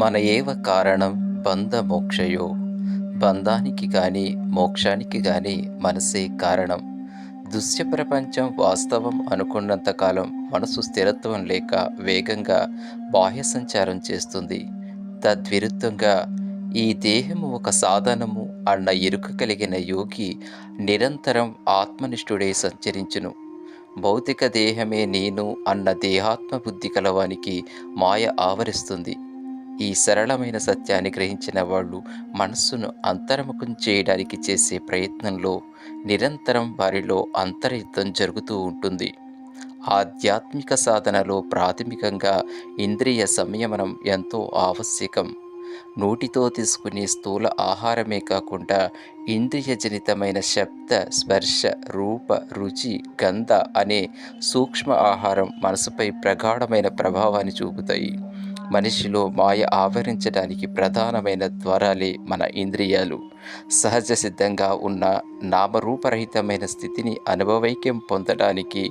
మన ఏవ కారణం బంధ మోక్షయో బంధానికి గాని మోక్షానికి గాని మనసే కారణం. దృశ్య ప్రపంచం వాస్తవం అనుకున్నంత కాలం మనసు స్థిరత్వం లేక వేగంగా బాహ్య సంచారం చేస్తుంది. తద్విరుద్ధంగా ఈ దేహము ఒక సాధనము అన్న ఎరుక కలిగిన యోగి నిరంతరం ఆత్మనిష్ఠుడై సంచరించును. భౌతిక దేహమే నేను అన్న దేహాత్మ బుద్ధి కలవానికి మాయ ఆవరిస్తుంది. ఈ సరళమైన సత్యాన్ని గ్రహించిన వాళ్ళు మనస్సును అంతర్ముఖం చేయడానికి చేసే ప్రయత్నంలో నిరంతరం వారిలో అంతర్యుద్ధం జరుగుతూ ఉంటుంది. ఆధ్యాత్మిక సాధనలో ప్రాథమికంగా ఇంద్రియ సంయమనం ఎంతో ఆవశ్యకం. నోటితో తీసుకునే స్థూల ఆహారమే కాకుండా ఇంద్రియజనితమైన శబ్ద, స్పర్శ, రూప, రుచి, గంధ అనే సూక్ష్మ ఆహారం మనసుపై ప్రగాఢమైన ప్రభావాన్ని చూపుతాయి. మనిషిలో మాయ ఆవరించడానికి ప్రధానమైన ద్వారాలే మన ఇంద్రియాలు. సహజ సిద్ధంగా ఉన్న నామరూపరహితమైన స్థితిని అనుభవైక్యం పొందడానికి,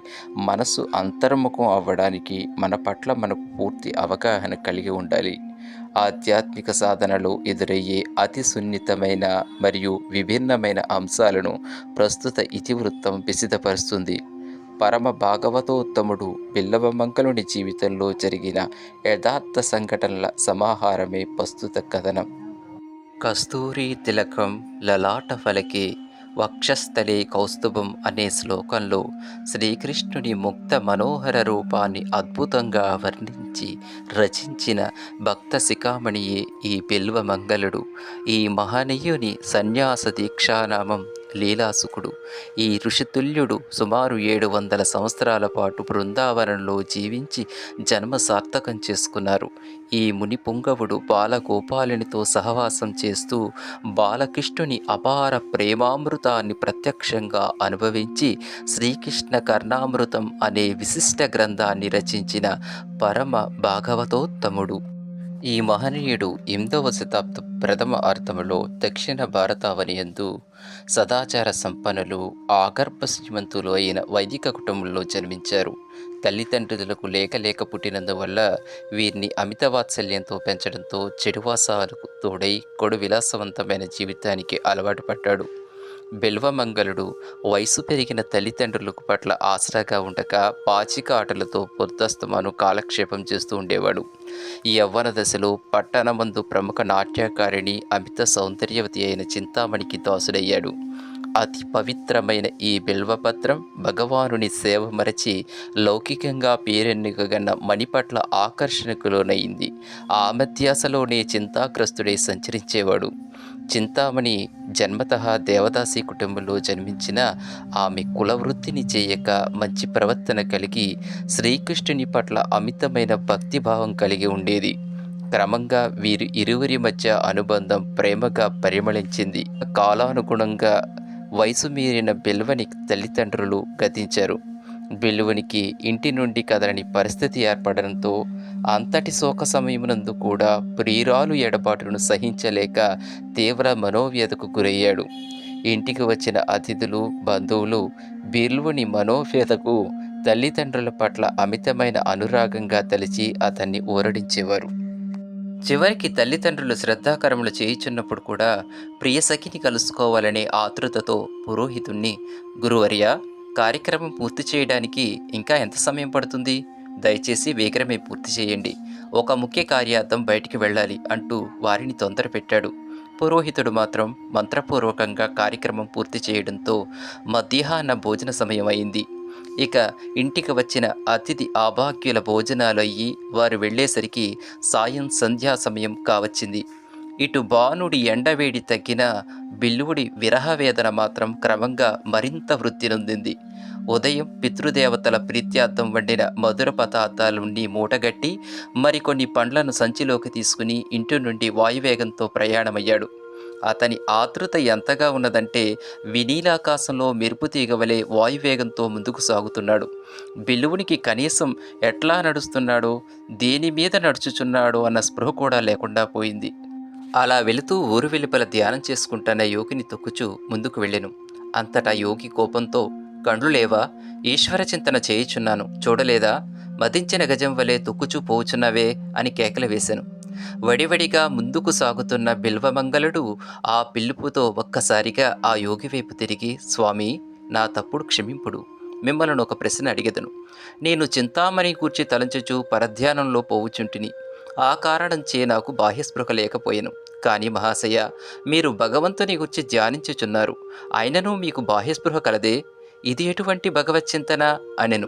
మనసు అంతర్ముఖం అవ్వడానికి మన పట్ల మనకు పూర్తి అవగాహన కలిగి ఉండాలి. ఆధ్యాత్మిక సాధనలో ఎదురయ్యే అతి సున్నితమైన మరియు విభిన్నమైన అంశాలను ప్రస్తుత ఇతివృత్తం విశదపరుస్తుంది. పరమ భాగవతోత్తముడు బిల్లవమంగళుని జీవితంలో జరిగిన యథార్థ సంఘటనల సమాహారమే ప్రస్తుత కథనం. కస్తూరి తిలకం లలాట ఫలకే వక్షస్థలే కౌస్తుభం అనే శ్లోకంలో శ్రీకృష్ణుని ముక్త మనోహర రూపాన్ని అద్భుతంగా వర్ణించి రచించిన భక్త శిఖామణియే ఈ బిల్వమంగళుడు. ఈ మహనీయుని సన్యాస దీక్షానామం లీలాసుకుడు. ఈ ఋషితుల్యుడు సుమారు 700 సంవత్సరాల పాటు బృందావనంలో జీవించి జన్మ సార్థకం చేసుకున్నారు. ఈ ముని పుంగవుడు బాలగోపాలునితో సహవాసం చేస్తూ బాలకృష్ణుని అపార ప్రేమామృతాన్ని ప్రత్యక్షంగా అనుభవించి శ్రీకృష్ణ కర్ణామృతం అనే విశిష్ట గ్రంథాన్ని రచించిన పరమ భాగవతోత్తముడు. ఈ మహనీయుడు 8వ శతాబ్ద ప్రథమ అర్థములో దక్షిణ భారతావనియందు సదాచార సంపన్నులు, ఆగర్భ శ్రీమంతులు అయిన వైదిక కుటుంబంలో జన్మించారు. తల్లిదండ్రులకు లేక పుట్టినందువల్ల వీరిని అమిత వాత్సల్యంతో పెంచడంతో చెడువాసాలకు తోడై కొడు విలాసవంతమైన జీవితానికి అలవాటు పడ్డాడు. బిల్వమంగళుడు వయసు పెరిగిన తల్లిదండ్రులకు పట్ల ఆసరాగా ఉండక పాచిక ఆటలతో పొద్దస్తమాను కాలక్షేపం చేస్తూ ఉండేవాడు. యవ్వన దశలో పట్టణమందు ప్రముఖ నాట్యకారిణి అమిత సౌందర్యవతి అయిన చింతామణికి దాసుడయ్యాడు. అతి పవిత్రమైన ఈ బిల్వపత్రం భగవానుని సేవ మరచి లౌకికంగా పేరెన్నికగన్న మణి పట్ల ఆకర్షణకు లోనయింది. ఆ మధ్యాసలోనే చింతాగ్రస్తుడై సంచరించేవాడు. చింతామణి జన్మతః దేవదాసి కుటుంబంలో జన్మించిన ఆమె కులవృత్తిని చేయక మంచి ప్రవర్తన కలిగి శ్రీకృష్ణుని పట్ల అమితమైన భక్తిభావం కలిగి ఉండేది. క్రమంగా వీరి ఇరువురి మధ్య అనుబంధం ప్రేమగా పరిమళించింది. కాలానుగుణంగా వయసు మీరిన బిల్వని తల్లిదండ్రులు గతించారు. బిల్వునికి ఇంటి నుండి కదలని పరిస్థితి ఏర్పడడంతో అంతటి శోక సమయమునందు కూడా ప్రియురాలు ఎడబాటును సహించలేక తీవ్ర మనోవ్యధకు గురయ్యాడు. ఇంటికి వచ్చిన అతిథులు, బంధువులు బిల్వుని మనోవ్యధకు తల్లిదండ్రుల పట్ల అమితమైన అనురాగంగా తలిచి అతన్ని ఊరడించేవారు. చివరికి తల్లిదండ్రులు శ్రద్ధాకరములు చేయుచున్నప్పుడు కూడా ప్రియసఖిని కలుసుకోవాలనే ఆతృతతో పురోహితుణ్ణి, గురువర్య, కార్యక్రమం పూర్తి చేయడానికి ఇంకా ఎంత సమయం పడుతుంది? దయచేసి వేగరమే పూర్తి చేయండి. ఒక ముఖ్య కార్యార్థం బయటికి వెళ్ళాలి అంటూ వారిని తొందర పెట్టాడు. పురోహితుడు మాత్రం మంత్రపూర్వకంగా కార్యక్రమం పూర్తి చేయడంతో మధ్యాహ్న భోజన సమయం అయింది. ఇక ఇంటికి వచ్చిన అతిథి అభాగ్యుల భోజనాలయ్యి వారు వెళ్ళేసరికి సాయం సంధ్యా సమయం కావచ్చింది. ఇటు బాణుడి ఎండవేడి తగ్గిన బిల్లువుడి విరహవేదన మాత్రం క్రమంగా మరింత వృద్ధి నొందింది. ఉదయం పితృదేవతల ప్రీత్యార్థం వండిన మధుర పదార్థాలుండి మూటగట్టి మరికొన్ని పండ్లను సంచిలోకి తీసుకుని ఇంటి నుండి వాయువేగంతో ప్రయాణమయ్యాడు. అతని ఆతృత ఎంతగా ఉన్నదంటే వినీలాకాశంలో మెరుపు తీగవలే వాయువేగంతో ముందుకు సాగుతున్నాడు. బిల్లువునికి కనీసం ఎట్లా నడుస్తున్నాడో, దేని మీద నడుచుచున్నాడో అన్న స్పృహ కూడా లేకుండా పోయింది. అలా వెళుతూ ఊరు వెలుపల ధ్యానం చేసుకుంటున్న యోగిని తొక్కుచూ ముందుకు వెళ్ళెను. అంతటా యోగి కోపంతో, కండ్లు లేవా? ఈశ్వర చింతన చేయుచున్నాను, చూడలేదా? మదించిన గజం వలె తొక్కుచూ పోవుచున్నావే అని కేకలు వేశాను. వడివడిగా ముందుకు సాగుతున్న బిల్వమంగళుడు ఆ పిలుపుతో ఒక్కసారిగా ఆ యోగి వైపు తిరిగి, స్వామీ, నా తప్పుడు క్షమింపుడు. మిమ్మలను ఒక ప్రశ్న అడిగెదను. నేను చింతామణి గూర్చి తలంచుచు పరధ్యానంలో పోవుచుంటిని. ఆ కారణంచే నాకు బాహ్యస్పృహ లేకపోయెను. కాని మహాశయ, మీరు భగవంతుని గూర్చి ధ్యానించుచున్నారు. అయినను మీకు బాహ్యస్పృహ కలదే? ఇది ఎటువంటి భగవచ్చింతన అనెను.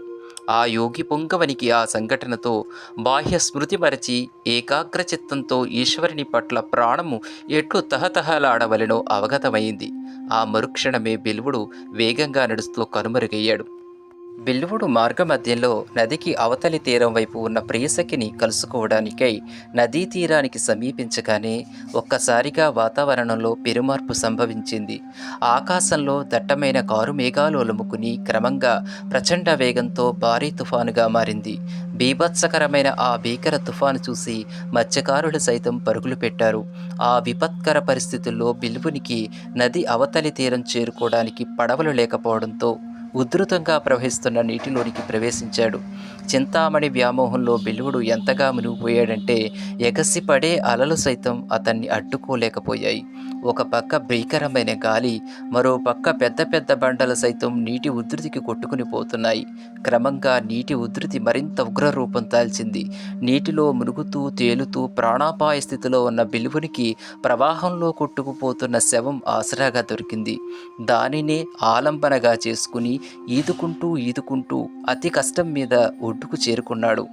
ఆ యోగి పొంగవనికి ఆ సంఘటనతో బాహ్య స్మృతి మరచి ఏకాగ్రచిత్తంతో ఈశ్వరుని పట్ల ప్రాణము ఎట్లు తహతహలాడవలెనో అవగతమైంది. ఆ మరుక్షణమే బిల్వుడు వేగంగా నడుస్తూ కనుమరుగయ్యాడు. బిల్వుడు మార్గమధ్యంలో నదికి అవతలి తీరం వైపు ఉన్న ప్రియసఖిని కలుసుకోవడానికై నదీ తీరానికి సమీపించగానే ఒక్కసారిగా వాతావరణంలో పెరుమార్పు సంభవించింది. ఆకాశంలో దట్టమైన కారు మేఘాలు అలుముకుని క్రమంగా ప్రచండ వేగంతో భారీ తుఫానుగా మారింది. బీభత్సకరమైన ఆ భీకర తుఫాను చూసి మత్స్యకారులు సైతం పరుగులు పెట్టారు. ఆ విపత్కర పరిస్థితుల్లో బిల్వునికి నది అవతలి తీరం చేరుకోవడానికి పడవలు లేకపోవడంతో ఉధృతంగా ప్రవహిస్తున్న నీటిలోనికి ప్రవేశించాడు. చింతామణి వ్యామోహంలో బిల్వుడు ఎంతగా మునిగిపోయాడంటే ఎగసిపడే అలలు సైతం అతన్ని అడ్డుకోలేకపోయాయి. ఒక పక్క భీకరమైన గాలి, మరో పక్క పెద్ద పెద్ద బండలు సైతం నీటి ఉధృతికి కొట్టుకుని పోతున్నాయి. క్రమంగా నీటి ఉధృతి మరింత ఉగ్రరూపం దాల్చింది. నీటిలో మునుగుతూ తేలుతూ ప్రాణాపాయ స్థితిలో ఉన్న బిల్వునికి ప్రవాహంలో కొట్టుకుపోతున్న శవం ఆసరాగా దొరికింది. దానినే ఆలంబనగా చేసుకుని ఈదుకుంటూ ఈదుకుంటూ అతి కష్టం మీద ఒడ్డుకు చేరుకున్నాడు.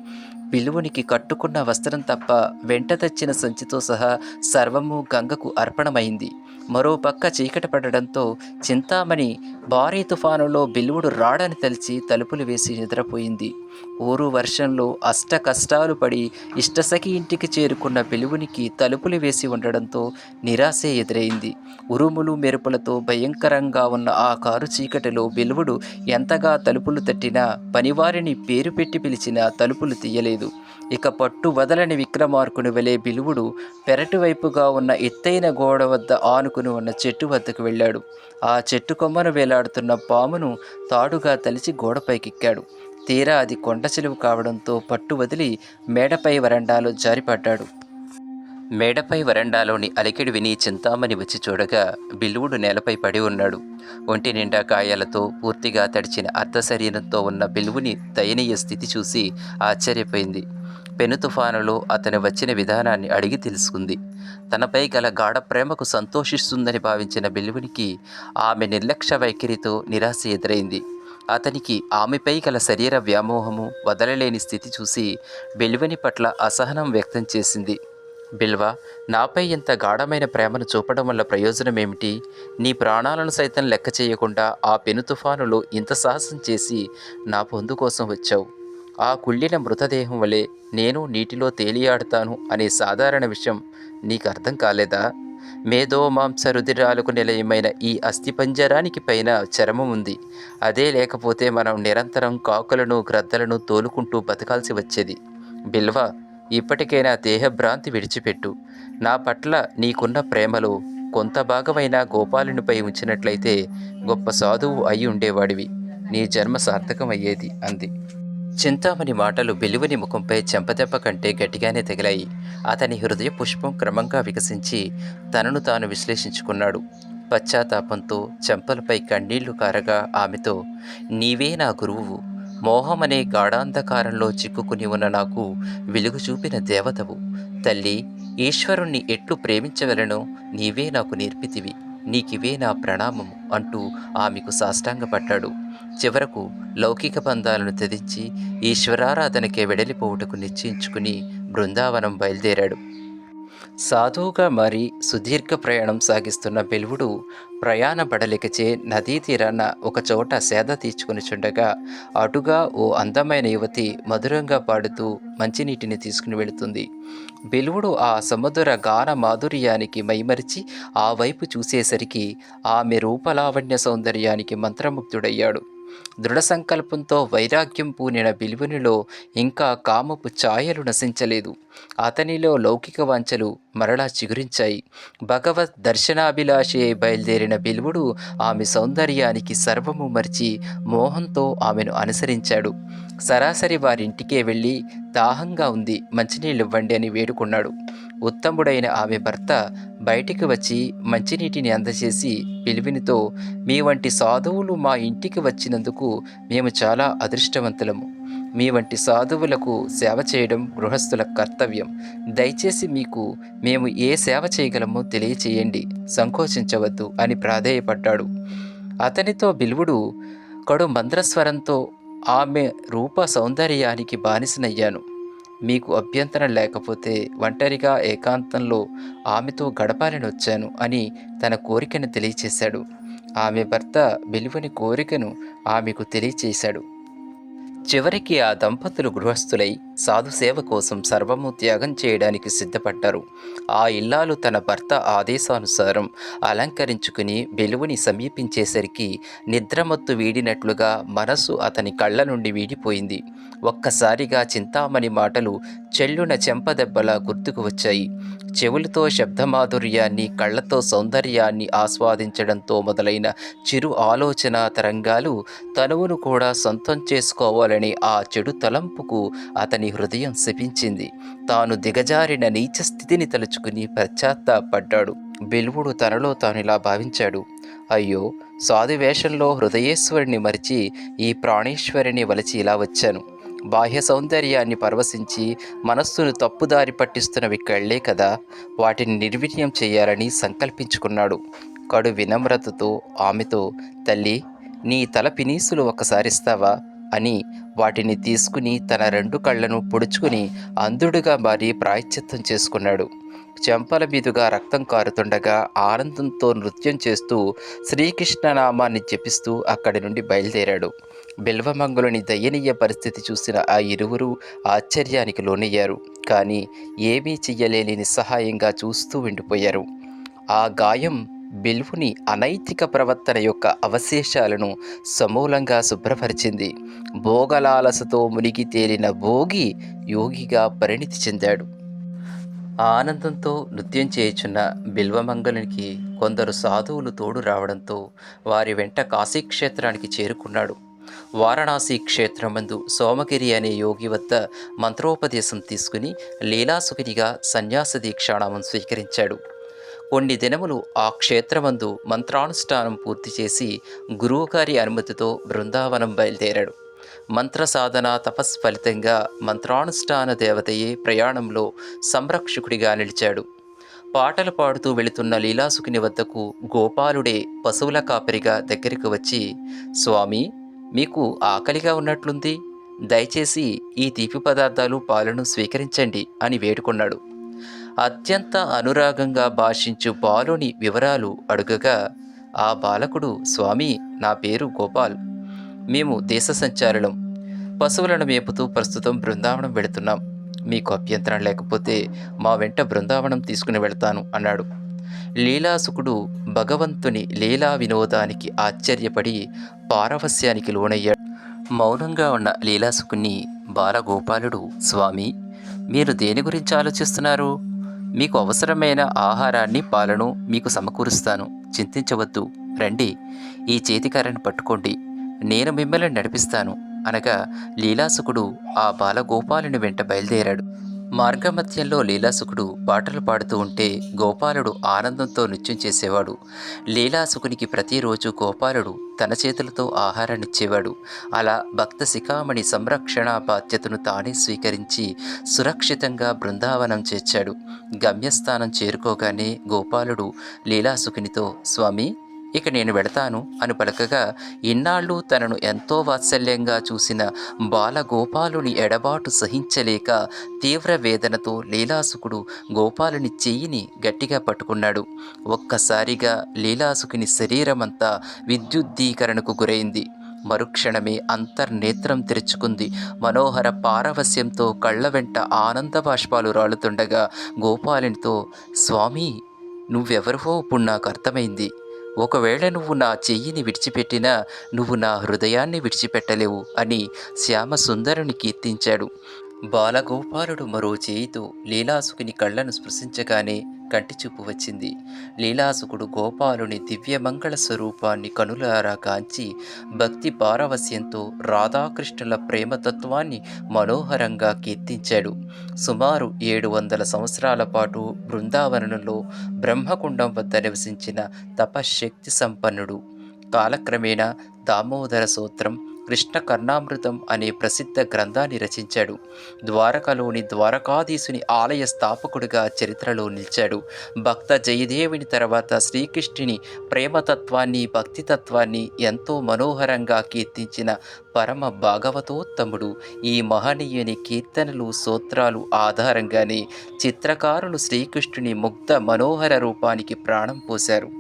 బిల్వునికి కట్టుకున్న వస్త్రం తప్ప వెంట తెచ్చిన సంచితో సహా సర్వము గంగకు అర్పణమైంది. మరోపక్క చీకటి పడడంతో చింతామణి భారీ తుఫానులో బిల్వుడు రాడని తలిచి తలుపులు వేసి నిద్రపోయింది. ఊరు వర్షంలో అష్ట కష్టాలు పడి ఇష్టసఖి ఇంటికి చేరుకున్న బిల్వునికి తలుపులు వేసి ఉండడంతో నిరాశే ఎదురైంది. ఉరుములు మెరుపులతో భయంకరంగా ఉన్న ఆ కారు చీకటిలో బిల్వుడు ఎంతగా తలుపులు తట్టినా, పనివారిని పేరు పెట్టి పిలిచినా తలుపులు తీయలేదు. ఇక పట్టు వదలని విక్రమార్కుని వలె బిల్వుడు పెరటి వైపుగా ఉన్న ఎత్తైన గోడ వద్ద ఆనుకుని ఉన్న చెట్టు వద్దకు వెళ్ళాడు. ఆ చెట్టు కొమ్మను వేలాడుతున్న పామును తాడుగా తలిచి గోడపైకెక్కాడు. తీరా అది కొండ చెలువు కావడంతో పట్టు వదిలి మేడపై వరండాలో జారిపడ్డాడు. మేడపై వరండాలోని అలికిడి విని చింతామణి వచ్చి చూడగా బిల్వుడు నేలపై పడి ఉన్నాడు. ఒంటి నిండా గాయాలతో పూర్తిగా తడిచిన అర్ధ శరీరంతో ఉన్న బిల్వుని దయనీయ స్థితి చూసి ఆశ్చర్యపోయింది. పెను తుఫానులో అతను వచ్చిన విధానాన్ని అడిగి తెలుసుకుంది. తనపై గల గాఢ ప్రేమకు సంతోషిస్తుందని భావించిన బిల్వునికి ఆమె నిర్లక్ష్య వైఖరితో నిరాశ ఎదురైంది. అతనికి ఆమెపై గల శరీర వ్యామోహము వదలలేని స్థితి చూసి బిల్వని పట్ల అసహనం వ్యక్తం చేసింది. బిల్వ, నాపై ఇంత గాఢమైన ప్రేమను చూపడం వల్ల ప్రయోజనమేమిటి? నీ ప్రాణాలను సైతం లెక్క చేయకుండా ఆ పెను తుఫానులో ఇంత సాహసం చేసి నా పొందు కోసం వచ్చావు. ఆ కుళ్ళిన మృతదేహం వలె నేను నీటిలో తేలియాడుతాను అనే సాధారణ విషయం నీకు అర్థం కాలేదా? మేధో మాంస రుధిరాలకు నిలయమైన ఈ అస్థిపంజరానికి పైన చర్మం ఉంది. అదే లేకపోతే మనం నిరంతరం కాకులను గ్రద్దలను తోలుకుంటూ బతకాల్సి వచ్చేది. బిల్వ, ఇప్పటికైనా దేహభ్రాంతి విడిచిపెట్టు. నా పట్ల నీకున్న ప్రేమలో కొంత భాగమైనా గోపాలునిపై ఉంచినట్లయితే గొప్ప సాధువు అయి ఉండేవాడివి. నీ జన్మ సార్థకమయ్యేది అంది. చింతామణి మాటలు బిల్లువని ముఖంపై చెంపదెబ్బ కంటే గట్టిగానే తగిలాయి. అతని హృదయ పుష్పం క్రమంగా వికసించి తనను తాను విశ్లేషించుకున్నాడు. పశ్చాత్తాపంతో చెంపలపై కన్నీళ్లు కారగా ఆమెతో, నీవే నా గురువువు. మోహమనే గాఢాంధకారంలో చిక్కుకుని ఉన్న నాకు వెలుగు చూపిన దేవతవు. తల్లి, ఈశ్వరుణ్ణి ఎట్లు ప్రేమించవలనో నీవే నాకు నేర్పితివి. నీకివే నా ప్రణామము అంటూ ఆమెకు సాష్టాంగపడ్డాడు. చివరకు లౌకిక బంధాలను త్యజించి ఈశ్వరారాధనకే వెడలిపోవుటకు నిశ్చయించుకుని బృందావనం బయలుదేరాడు. సాధువుగా మారి సుదీర్ఘ ప్రయాణం సాగిస్తున్న బిల్వుడు ప్రయాణ బడలికచే నదీ తీరాన ఒకచోట సేద తీర్చుకునిచుండగా అటుగా ఓ అందమైన యువతి మధురంగా పాడుతూ మంచినీటిని తీసుకుని వెళుతుంది. బిల్వుడు ఆ సముద్ర గాన మాధుర్యానికి మైమరిచి ఆ వైపు చూసేసరికి ఆమె రూపలావణ్య సౌందర్యానికి మంత్రముగ్ధుడయ్యాడు. దృఢ సంకల్పంతో వైరాగ్యం పూనిన బిల్వునిలో ఇంకా కామపు ఛాయలు నశించలేదు. అతనిలో లౌకిక వాంఛలు మరలా చిగురించాయి. భగవద్ దర్శనాభిలాషి అయి బయలుదేరిన బిల్వుడు ఆమె సౌందర్యానికి సర్వము మరిచి మోహంతో ఆమెను అనుసరించాడు. సరాసరి వారింటికే వెళ్ళి దాహంగా ఉంది, మంచినీళ్ళివ్వండి అని వేడుకున్నాడు. ఉత్తముడైన ఆమె భర్త బయటికి వచ్చి మంచినీటిని అందజేసి బిల్వినితో, మీ వంటి సాధువులు మా ఇంటికి వచ్చినందుకు మేము చాలా అదృష్టవంతులము. మీ వంటి సాధువులకు సేవ చేయడం గృహస్థుల కర్తవ్యం. దయచేసి మీకు మేము ఏ సేవ చేయగలమో తెలియచేయండి, సంకోచించవద్దు అని ప్రాధేయపడ్డాడు. అతనితో బిల్వుడు కడు మంద్రస్వరంతో, ఆమె రూప సౌందర్యానికి బానిసనయ్యాను. మీకు అభ్యంతరం లేకపోతే ఒంటరిగా ఏకాంతంలో ఆమెతో గడపాలని వచ్చాను అని తన కోరికను తెలియచేశాడు. ఆమె భర్త బిల్వుని కోరికను ఆమెకు తెలియచేశాడు. చివరికి ఆ దంపతులు గృహస్థులై సాధుసేవ కోసం సర్వము త్యాగం చేయడానికి సిద్ధపడ్డారు. ఆ ఇల్లాలు తన భర్త ఆదేశానుసారం అలంకరించుకుని బిలువుని సమీపించేసరికి నిద్రమత్తు వీడినట్లుగా మనసు అతని కళ్ళ నుండి వీడిపోయింది. ఒక్కసారిగా చింతామణి మాటలు చెల్లున చెంపదెబ్బలా గుర్తుకు వచ్చాయి. చెవులతో శబ్దమాధుర్యాన్ని, కళ్ళతో సౌందర్యాన్ని ఆస్వాదించడంతో మొదలైన చిరు ఆలోచన తరంగాలు తనువును కూడా సొంతం చేసుకోవాలని ఆ చెడు తలంపుకు అతని హృదయం శపించింది. తాను దిగజారిన నీచ స్థితిని తలుచుకుని పశ్చాత్తాపడ్డాడు. బిల్వుడు తనలో తానిలా భావించాడు. అయ్యో, సాధువేషంలో హృదయేశ్వరిని మరిచి ఈ ప్రాణేశ్వరిని వలచి ఇలా వచ్చాను. బాహ్య సౌందర్యాన్ని పరవశించి మనస్సును తప్పుదారి పట్టిస్తున్నవి కళ్ళే కదా, వాటిని నిర్వీర్యం చేయాలని సంకల్పించుకున్నాడు. కడు వినమ్రతతో ఆమెతో, తల్లి, నీ తల పినీసులు ఒక్కసారిస్తావా అని వాటిని తీసుకుని తన 2 కళ్ళను పొడుచుకుని అంధుడుగా మారి ప్రాయశ్చిత్తం చేసుకున్నాడు. చెంపల మీదుగా రక్తం కారుతుండగా ఆనందంతో నృత్యం చేస్తూ శ్రీకృష్ణనామాన్ని జపిస్తూ అక్కడి నుండి బయలుదేరాడు. బిల్వమంగళుని దయనీయ పరిస్థితి చూసిన ఆ ఇరువురు ఆశ్చర్యానికి లోనయ్యారు. కానీ ఏమీ చెయ్యలేని నిస్సహాయంగా చూస్తూ ఉండిపోయారు. ఆ గాయం బిల్వుని అనైతిక ప్రవర్తన యొక్క అవశేషాలను సమూలంగా శుభ్రపరిచింది. భోగలాలసతో మునిగి తేలిన భోగి యోగిగా పరిణితి చెందాడు. ఆనందంతో నృత్యం చేయుచున్న బిల్వమంగళునికి కొందరు సాధువులు తోడు రావడంతో వారి వెంట కాశీక్షేత్రానికి చేరుకున్నాడు. వారణాసి క్షేత్రమందు సోమగిరి అనే యోగి వద్ద మంత్రోపదేశం తీసుకుని లీలాసుఖినిగా సన్యాస దీక్షానామం స్వీకరించాడు. కొన్ని దినములు ఆ క్షేత్రమందు మంత్రానుష్ఠానం పూర్తి చేసి గురువుగారి అనుమతితో బృందావనం బయలుదేరాడు. మంత్రసాధన తపస్ఫలితంగా మంత్రానుష్ఠాన దేవతయే ప్రయాణంలో సంరక్షకుడిగా నిలిచాడు. పాటలు పాడుతూ వెళుతున్న లీలాసుకుని వద్దకు గోపాలుడే పశువుల కాపరిగా దగ్గరికి వచ్చి, స్వామి, మీకు ఆకలిగా ఉన్నట్లుంది, దయచేసి ఈ తీపి పదార్థాలు పాలను స్వీకరించండి అని వేడుకున్నాడు. అత్యంత అనురాగంగా భాషించు బాలుని వివరాలు అడుగగా ఆ బాలకుడు, స్వామి, నా పేరు గోపాల్, మేము దేశ సంచారులం, పశువులను మేపుతూ ప్రస్తుతం బృందావనం వెళుతున్నాం. మీకు అభ్యంతరం లేకపోతే మా వెంట బృందావనం తీసుకుని వెళ్తాను అన్నాడు. లీలాసుకుడు భగవంతుని లీలా వినోదానికి ఆశ్చర్యపడి పారవస్యానికి లోనయ్యాడు. మౌనంగా ఉన్న లీలాసుకుని బాలగోపాలుడు, స్వామి, మీరు దేని గురించి ఆలోచిస్తున్నారు? మీకు అవసరమైన ఆహారాన్ని, పాలను మీకు సమకూరుస్తాను, చింతించవద్దు. రండి, ఈ చేతికర్రను పట్టుకోండి, నేను మిమ్మల్ని నడిపిస్తాను అనగా లీలాసుకుడు ఆ బాలగోపాలుని వెంట బయలుదేరాడు. మార్గమధ్యంలో లీలాసుకుడు పాటలు పాడుతూ ఉంటే గోపాలుడు ఆనందంతో నృత్యం చేసేవాడు. లీలాసుకునికి ప్రతిరోజు గోపాలుడు తన చేతులతో ఆహారాన్నిచ్చేవాడు. అలా భక్త శిఖామణి సంరక్షణ బాధ్యతను తానే స్వీకరించి సురక్షితంగా బృందావనం చేర్చాడు. గమ్యస్థానం చేరుకోగానే గోపాలుడు లీలాసుకునితో, స్వామి, ఇక నేను వెళతాను అని పలకగా ఇన్నాళ్ళు తనను ఎంతో వాత్సల్యంగా చూసిన బాలగోపాలుని ఎడబాటు సహించలేక తీవ్ర వేదనతో లీలాసుకుడు గోపాలుని చెయ్యిని గట్టిగా పట్టుకున్నాడు. ఒక్కసారిగా లీలాసుకుని శరీరమంతా విద్యుద్దీకరణకు గురైంది. మరుక్షణమే అంతర్నేత్రం తెరుచుకుంది. మనోహర పారవస్యంతో కళ్ళ వెంట ఆనంద బాష్పాలు రాలుతుండగా గోపాలునితో, స్వామి, నువ్వెవరివో ఇప్పుడు నాకు అర్థమైంది. ఒకవేళ నువ్వు నా చెయ్యిని విడిచిపెట్టినా నువ్వు నా హృదయాన్ని విడిచిపెట్టలేవు అని శ్యామసుందరుని కీర్తించాడు. బాలగోపాలుడు మరో చేయితో లీలాసుకుని కళ్ళను స్పృశించగానే కంటిచూపు వచ్చింది. లీలాసుకుడు గోపాలుని దివ్యమంగళ స్వరూపాన్ని కనులారా కాంచి భక్తి పారవస్యంతో రాధాకృష్ణుల ప్రేమతత్వాన్ని మనోహరంగా కీర్తించాడు. సుమారు 700 సంవత్సరాల పాటు బృందావనంలో బ్రహ్మకుండం వద్ద నివసించిన తపశ్శక్తి సంపన్నుడు. కాలక్రమేణా దామోదర సూత్రం, కృష్ణ కర్ణామృతం అనే ప్రసిద్ధ గ్రంథాన్ని రచించాడు. ద్వారకలోని ద్వారకాధీశుని ఆలయ స్థాపకుడిగా చరిత్రలో నిలిచాడు. భక్త జయదేవుని తర్వాత శ్రీకృష్ణుని ప్రేమతత్వాన్ని, భక్తితత్వాన్ని ఎంతో మనోహరంగా కీర్తించిన పరమ భాగవతోత్తముడు. ఈ మహనీయుని కీర్తనలు, సూత్రాలు ఆధారంగానే చిత్రకారులు శ్రీకృష్ణుని ముగ్ధ మనోహర రూపానికి ప్రాణం పోశారు.